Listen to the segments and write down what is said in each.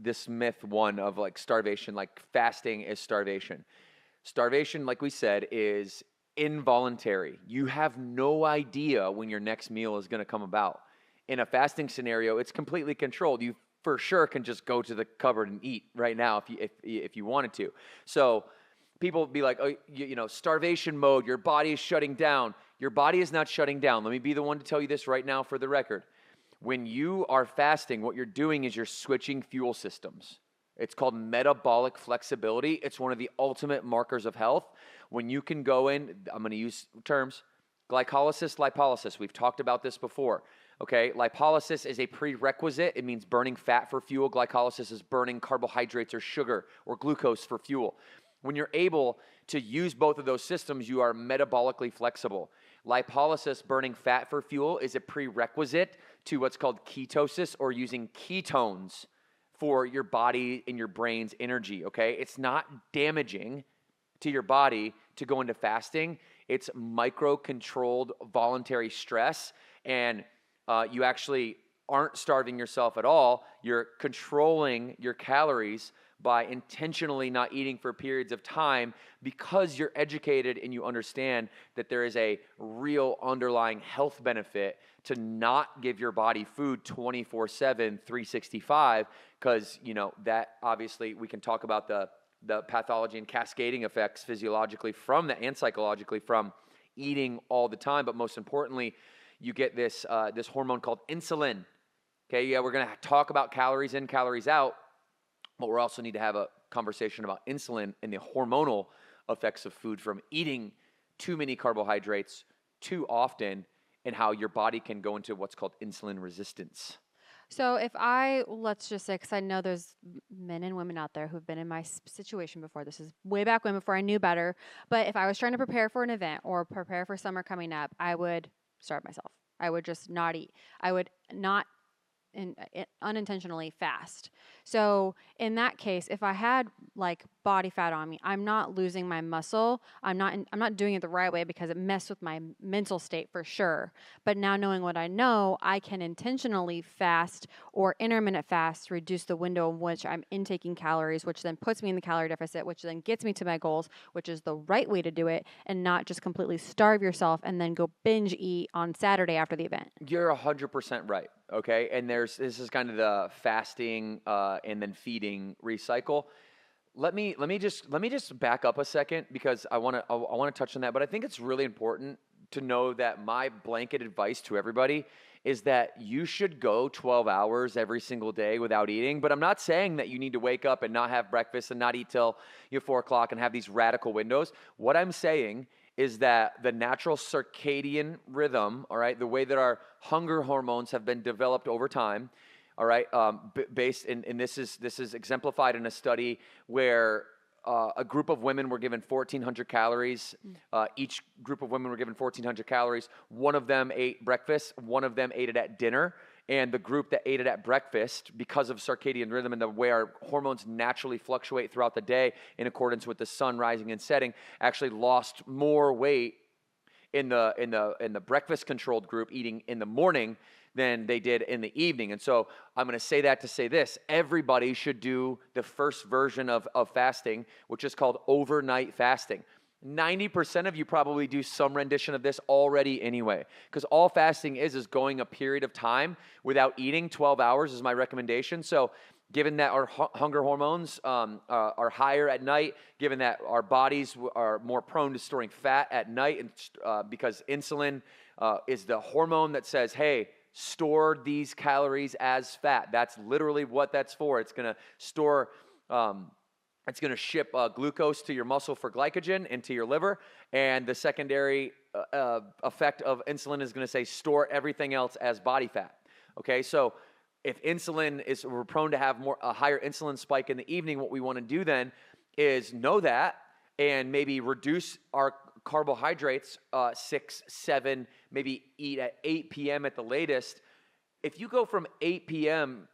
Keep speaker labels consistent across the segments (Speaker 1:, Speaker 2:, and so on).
Speaker 1: this myth one of like starvation, like fasting is starvation. Starvation, like we said, is involuntary. You have no idea when your next meal is going to come about. In a fasting scenario, it's completely controlled. You for sure can just go to the cupboard and eat right now if you wanted to. So people be like, oh, starvation mode, your body is shutting down. Your body is not shutting down. Let me be the one to tell you this right now for the record. When you are fasting, what you're doing is you're switching fuel systems. It's called metabolic flexibility. It's one of the ultimate markers of health. When you can go in, I'm going to use terms, glycolysis, lipolysis. We've talked about this before. Okay, lipolysis is a prerequisite. It means burning fat for fuel. Glycolysis is burning carbohydrates or sugar or glucose for fuel. When you're able to use both of those systems, you are metabolically flexible. Lipolysis, burning fat for fuel, is a prerequisite to what's called ketosis, or using ketones for your body and your brain's energy, okay? It's not damaging to your body to go into fasting. It's micro-controlled voluntary stress, and you actually aren't starving yourself at all. You're controlling your calories by intentionally not eating for periods of time, because you're educated and you understand that there is a real underlying health benefit to not give your body food 24/7, 365, because, that obviously we can talk about the pathology and cascading effects physiologically from that and psychologically from eating all the time. But most importantly, you get this hormone called insulin. Okay, yeah, we're going to talk about calories in, calories out, but we also need to have a conversation about insulin and the hormonal effects of food from eating too many carbohydrates too often, and how your body can go into what's called insulin resistance.
Speaker 2: So let's just say, because I know there's men and women out there who've been in my situation before. This is way back when, before I knew better. But if I was trying to prepare for an event or prepare for summer coming up, I would starve myself. I would just not eat. I would not unintentionally fast. So in that case, if I had like body fat on me, I'm not losing my muscle. I'm not doing it the right way, because it messed with my mental state for sure. But now, knowing what I know, I can intentionally fast or intermittent fast, reduce the window in which I'm intaking calories, which then puts me in the calorie deficit, which then gets me to my goals, which is the right way to do it, and not just completely starve yourself and then go binge eat on Saturday after the event.
Speaker 1: You're 100% right, okay? And this is kind of the fasting and then feeding recycle. Let me just back up a second, because I want to touch on that. But I think it's really important to know that my blanket advice to everybody is that you should go 12 hours every single day without eating. But I'm not saying that you need to wake up and not have breakfast and not eat till 4 o'clock and have these radical windows. What I'm saying is that the natural circadian rhythm, all right, the way that our hunger hormones have been developed over time, all right, based in this is exemplified in a study where a group of women were given 1,400 calories. Each group of women were given 1,400 calories. One of them ate breakfast. One of them ate it at dinner. And the group that ate it at breakfast, because of circadian rhythm and the way our hormones naturally fluctuate throughout the day in accordance with the sun rising and setting, actually lost more weight in the breakfast controlled group eating in the morning than they did in the evening. And so I'm going to say that to say this: everybody should do the first version of fasting, which is called overnight fasting. 90% of you probably do some rendition of this already anyway, because all fasting is going a period of time without eating. 12 hours is my recommendation. So given that our hunger hormones are higher at night, given that our bodies are more prone to storing fat at night, and because insulin is the hormone that says, hey, store these calories as fat. That's literally what that's for. It's going to store it's going to ship glucose to your muscle for glycogen into your liver, and the secondary effect of insulin is going to say store everything else as body fat. Okay, so if we're prone to have a higher insulin spike in the evening, what we want to do then is know that and maybe reduce our carbohydrates 6, 7, maybe eat at 8 p.m. at the latest. If you go from 8 p.m.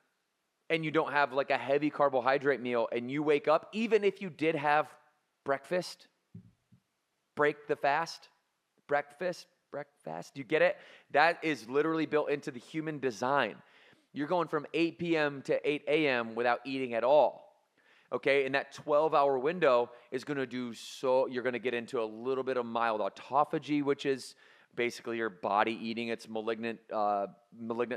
Speaker 1: and you don't have like a heavy carbohydrate meal, and you wake up, even if you did have breakfast, break the fast, breakfast, you get it? That is literally built into the human design. You're going from 8 p.m. to 8 a.m. without eating at all. Okay, and that 12-hour window is going to do so. You're going to get into a little bit of mild autophagy, which is basically your body eating its malignant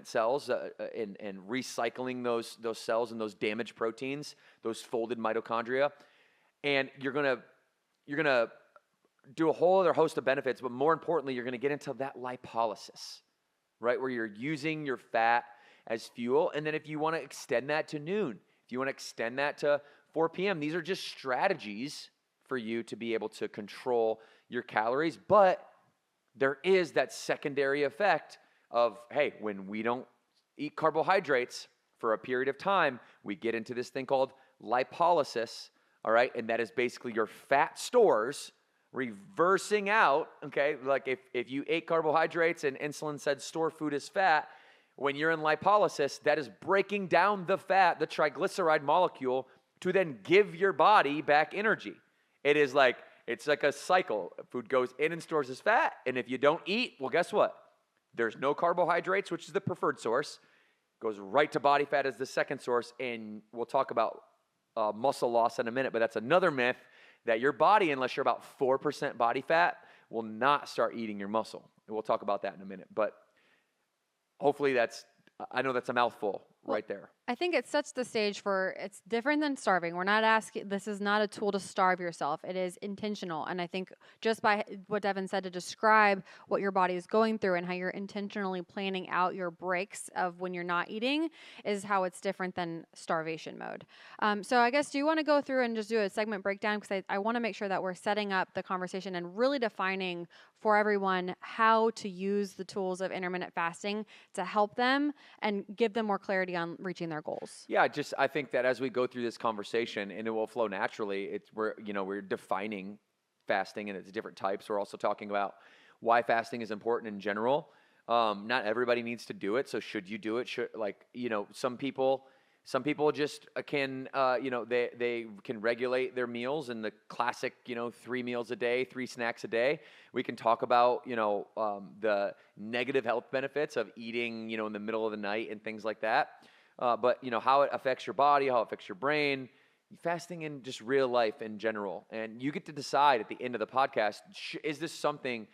Speaker 1: cells and recycling those cells and those damaged proteins, those folded mitochondria, and you're gonna do a whole other host of benefits. But more importantly, you're going to get into that lipolysis, right, where you're using your fat as fuel. And then if you want to extend that to noon, if you want to extend that to 4 p.m., these are just strategies for you to be able to control your calories. But there is that secondary effect of, hey, when we don't eat carbohydrates for a period of time, we get into this thing called lipolysis, all right? And that is basically your fat stores reversing out, okay? Like if you ate carbohydrates and insulin said store food is fat, when you're in lipolysis, that is breaking down the fat, the triglyceride molecule, to then give your body back energy. It's like a cycle. Food goes in and stores as fat, and if you don't eat, well, guess what? There's no carbohydrates, which is the preferred source. Goes right to body fat as the second source, and we'll talk about muscle loss in a minute, but that's another myth, that your body, unless you're about 4% body fat, will not start eating your muscle. And we'll talk about that in a minute, but hopefully I know that's a mouthful right there.
Speaker 2: I think it sets the stage for, it's different than starving. We're not asking, this is not a tool to starve yourself. It is intentional. And I think just by what Devin said to describe what your body is going through and how you're intentionally planning out your breaks of when you're not eating is how it's different than starvation mode. So I guess, do you want to go through and just do a segment breakdown? Because I want to make sure that we're setting up the conversation and really defining for everyone how to use the tools of intermittent fasting to help them and give them more clarity on reaching their goals.
Speaker 1: Yeah, I think that as we go through this conversation, and it will flow naturally, we're defining fasting and its different types. We're also talking about why fasting is important in general. Not everybody needs to do it, so should you do it? Some people just can, they can regulate their meals in the classic, 3 meals a day, 3 snacks a day. We can talk about, the negative health benefits of eating, in the middle of the night and things like that. But how it affects your body, how it affects your brain, fasting in just real life in general. And you get to decide at the end of the podcast, is this something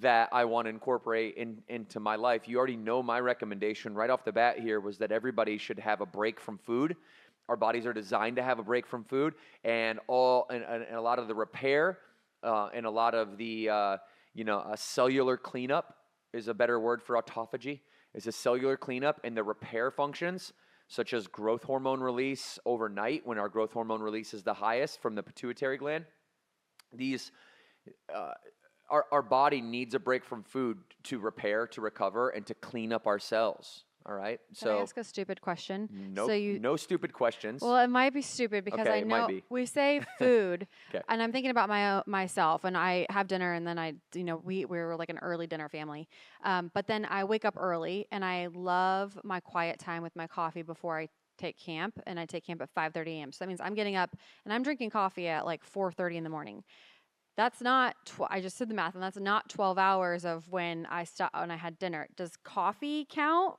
Speaker 1: that I want to incorporate into my life? You already know my recommendation right off the bat here was that everybody should have a break from food. Our bodies are designed to have a break from food, and a lot of the repair and a lot of the a cellular cleanup is a better word for autophagy. Is a cellular cleanup and the repair functions, such as growth hormone release overnight when our growth hormone release is the highest from the pituitary gland. These our body needs a break from food to repair, to recover, and to clean up our cells. All right.
Speaker 2: Can I ask a stupid question?
Speaker 1: No, no stupid questions.
Speaker 2: Well, it might be stupid because I know we say food, and I'm thinking about myself, and I have dinner, and then we're like an early dinner family. But then I wake up early, and I love my quiet time with my coffee before I take camp, and I take camp at 5:30 a.m. So that means I'm getting up and I'm drinking coffee at like 4:30 in the morning. That's not, I just did the math, and that's not 12 hours of when I had dinner. Does coffee count?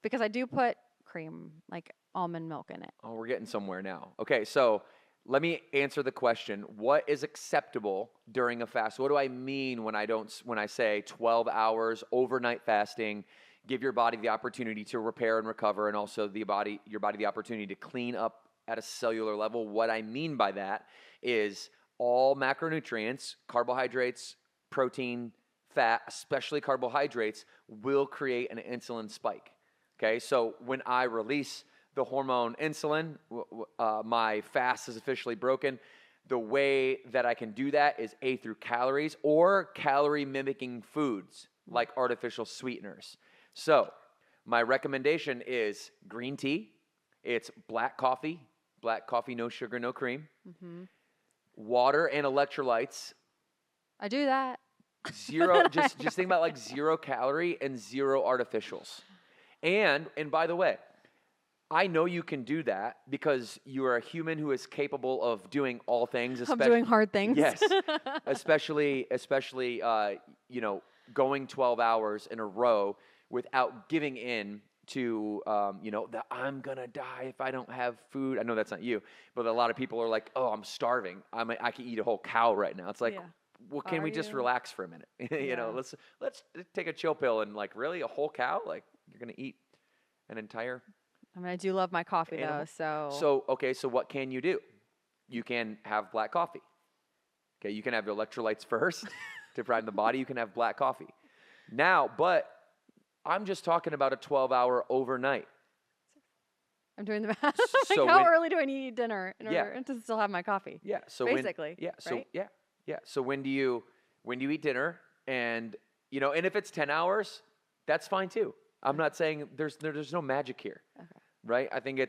Speaker 2: Because I do put cream, like almond milk in it.
Speaker 1: Oh, we're getting somewhere now. Okay, so let me answer the question. What is acceptable during a fast? What do I mean when I say 12 hours overnight fasting, give your body the opportunity to repair and recover, and also your body the opportunity to clean up at a cellular level? What I mean by that is all macronutrients, carbohydrates, protein, fat, especially carbohydrates, will create an insulin spike. Okay, so when I release the hormone insulin, my fast is officially broken. The way that I can do that is through calories or calorie-mimicking foods like artificial sweeteners. So my recommendation is green tea. It's black coffee, no sugar, no cream. Mm-hmm. Water and electrolytes.
Speaker 2: I do that.
Speaker 1: Zero, just think about like 0 calorie and 0 artificials. And by the way, I know you can do that because you are a human who is capable of doing all things.
Speaker 2: I'm doing hard things.
Speaker 1: Yes, especially going 12 hours in a row without giving in to, that I'm gonna die if I don't have food. I know that's not you, but a lot of people are like, oh, I'm starving. I can eat a whole cow right now. It's like,
Speaker 2: Yeah.
Speaker 1: well, can
Speaker 2: Are
Speaker 1: we just
Speaker 2: you?
Speaker 1: relax for a minute?
Speaker 2: Yeah.
Speaker 1: Let's take a chill pill and like really a whole cow? Like you're gonna eat an entire
Speaker 2: I mean, I do love my coffee though,
Speaker 1: animal?
Speaker 2: so
Speaker 1: So okay, so what can you do? You can have black coffee. Okay, you can have electrolytes first to prime the body. You can have black coffee. Now, but I'm just talking about a 12-hour overnight.
Speaker 2: I'm doing the math. Like,
Speaker 1: So
Speaker 2: how
Speaker 1: when
Speaker 2: early do I need to eat dinner in
Speaker 1: yeah,
Speaker 2: order to still have my coffee?
Speaker 1: yeah. So
Speaker 2: Basically, right?
Speaker 1: So when do you eat dinner? And and if it's 10 hours, that's fine too. I'm not saying there's no magic here,
Speaker 2: Okay.
Speaker 1: right? I think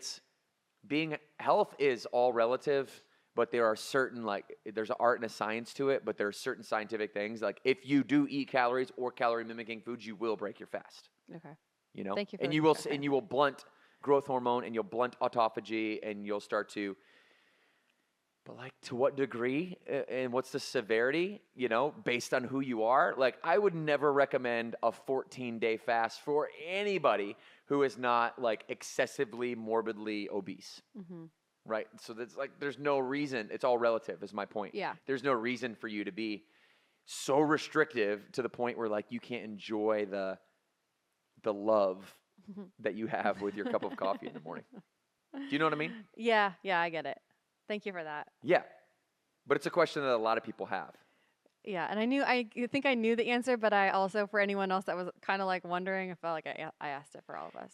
Speaker 1: health is all relative, but there are certain there's an art and a science to it, but there are certain scientific things like if you do eat calories or calorie mimicking foods, you will break your fast.
Speaker 2: Okay.
Speaker 1: You know,
Speaker 2: Thank you for
Speaker 1: and
Speaker 2: the
Speaker 1: and you will blunt growth hormone and you'll blunt autophagy and you'll start to. But to what degree and what's the severity, based on who you are? Like I would never recommend a 14-day fast for anybody who is not like excessively morbidly obese,
Speaker 2: Mm-hmm.
Speaker 1: right? So there's no reason, it's all relative is my point.
Speaker 2: Yeah.
Speaker 1: There's no reason for you to be so restrictive to the point where like you can't enjoy the love that you have with your cup of coffee in the morning. Do you know what I mean?
Speaker 2: Yeah, I get it. Thank you for that.
Speaker 1: Yeah. But it's a question that a lot of people have.
Speaker 2: Yeah, and I think I knew the answer, but I also, for anyone else that was kind of like wondering, I felt like I asked it for all of us.